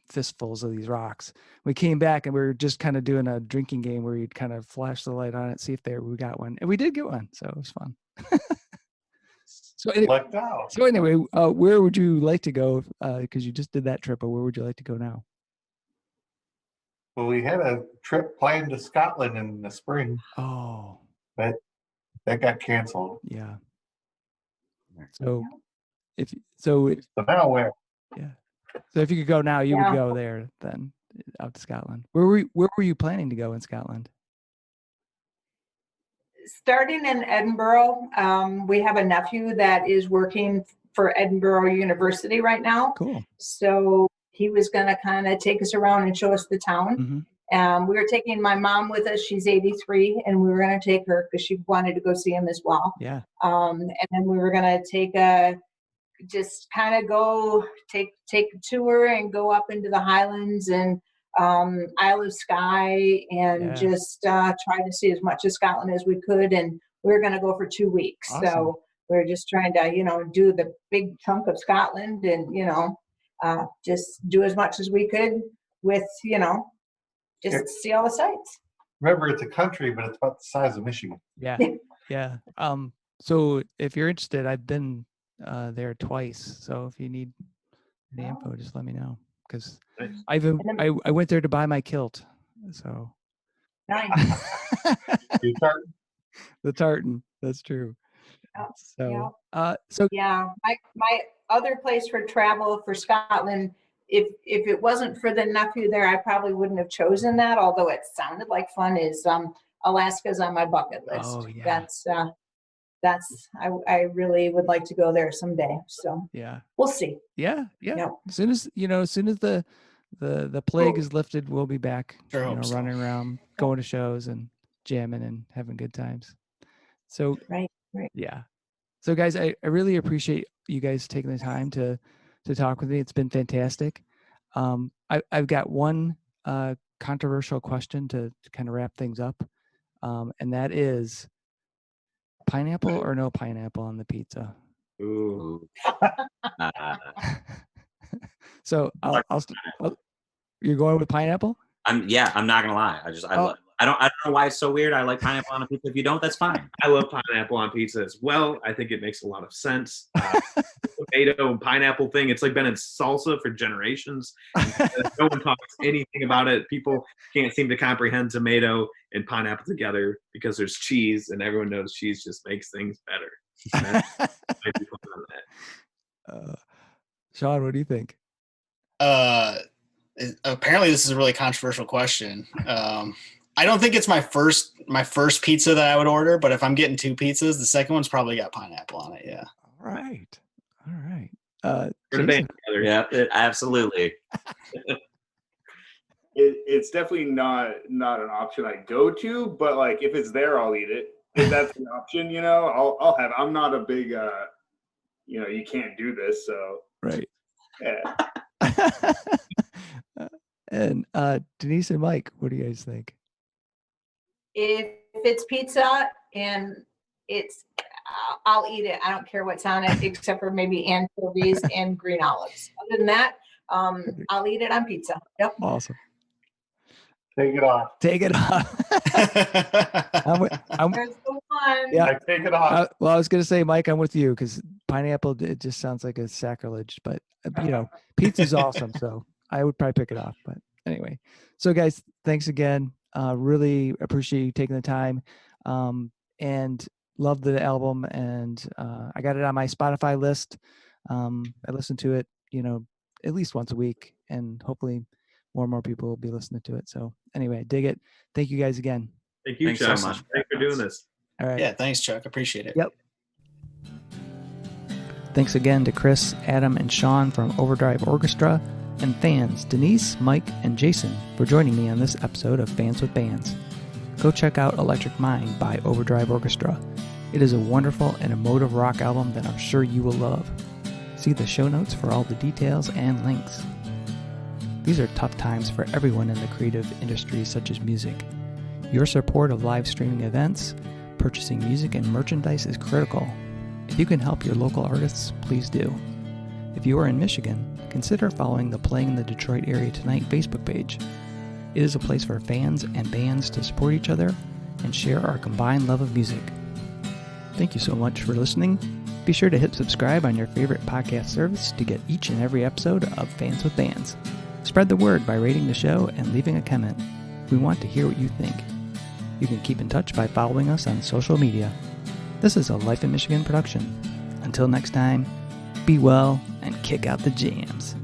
fistfuls of these rocks. We came back and we were just kind of doing a drinking game where you'd kind of flash the light on it, see if we got one, and we did get one, so it was fun. So anyway, where would you like to go? Because you just did that trip, but where would you like to go now? Well, we had a trip planned to Scotland in the spring. Oh, but that got canceled. Yeah. So now where? Yeah. So if you could go now, you would go there then, out to Scotland. Where were you planning to go in Scotland? Starting in Edinburgh, we have a nephew that is working for Edinburgh University right now. Cool. So he was going to kind of take us around and show us the town. Mm-hmm. We were taking my mom with us. She's 83, and we were going to take her because she wanted to go see him as well. Yeah. And then we were going to just kind of go take a tour and go up into the Highlands and Isle of Skye and just try to see as much of Scotland as we could. And we were going to go for 2 weeks. Awesome. So we were just trying to, do the big chunk of Scotland and, just do as much as we could with, just see all the sights. Remember, it's a country, but it's about the size of Michigan. Yeah. Yeah. So if you're interested, I've been there twice. So if you need the info, just let me know. Because I went there to buy my kilt. So Nice. The tartan. That's true. So my other place for travel for Scotland, if it wasn't for the nephew there, I probably wouldn't have chosen that, although it sounded like fun, is Alaska's on my bucket list. Oh, yeah. I really would like to go there someday. So yeah, we'll see. Yeah. Yep. As soon as the plague is lifted, we'll be back, running around, going to shows and jamming and having good times. So right. Yeah. So guys, I really appreciate you guys taking the time to talk with me. It's been fantastic. I've got one controversial question to kind of wrap things up, and that is, pineapple or no pineapple on the pizza? Ooh. So you're going with pineapple? I'm not gonna lie. I don't know why it's so weird. I like pineapple on a pizza. If you don't, that's fine. I love pineapple on pizza as well. I think it makes a lot of sense. Tomato and pineapple thing, it's like been in salsa for generations. No one talks anything about it. People can't seem to comprehend tomato and pineapple together because there's cheese, and everyone knows cheese just makes things better. Shaun, what do you think? Apparently this is a really controversial question. I don't think it's my first pizza that I would order, but if I'm getting 2 pizzas, the second one's probably got pineapple on it. Yeah. All right. Yeah, absolutely. It's definitely not an option I go to, but like if it's there, I'll eat it. If that's an option, I'll have. I'm not a big, you can't do this, so right. Yeah. And Denise and Mike, what do you guys think? If it's pizza and I'll eat it. I don't care what's on it, except for maybe anchovies and green olives. Other than that, I'll eat it on pizza. Yep. Awesome. Take it off. There's the one. Yeah. Take it off. Well, I was going to say, Mike, I'm with you because pineapple, it just sounds like a sacrilege, but pizza's awesome. So I would probably pick it off, but anyway. So guys, thanks again. Really appreciate you taking the time, and love the album. And I got it on my Spotify list. I listen to it, at least once a week, and hopefully more and more people will be listening to it. So anyway, I dig it. Thank you guys again. Thank you, Thanks Chuck. so much. Thanks for doing this. All right. Yeah, thanks, Chuck. Appreciate it. Yep. Thanks again to Chris, Adam, and Shaun from Overdrive Orchestra, and fans Denise, Mike, and Jason for joining me on this episode of Fans with Bands. Go check out Electric Mind by Overdrive Orchestra. It is a wonderful and emotive rock album that I'm sure you will love. See the show notes for all the details and links. These are tough times for everyone in the creative industries such as music. Your support of live streaming events, purchasing music and merchandise is critical. If you can help your local artists, please do. If you are in Michigan, consider following the Playing in the Detroit Area Tonight Facebook page. It is a place for fans and bands to support each other and share our combined love of music. Thank you so much for listening. Be sure to hit subscribe on your favorite podcast service to get each and every episode of Fans with Bands. Spread the word by rating the show and leaving a comment. We want to hear what you think. You can keep in touch by following us on social media. This is a Life in Michigan production. Until next time, be well and kick out the jams.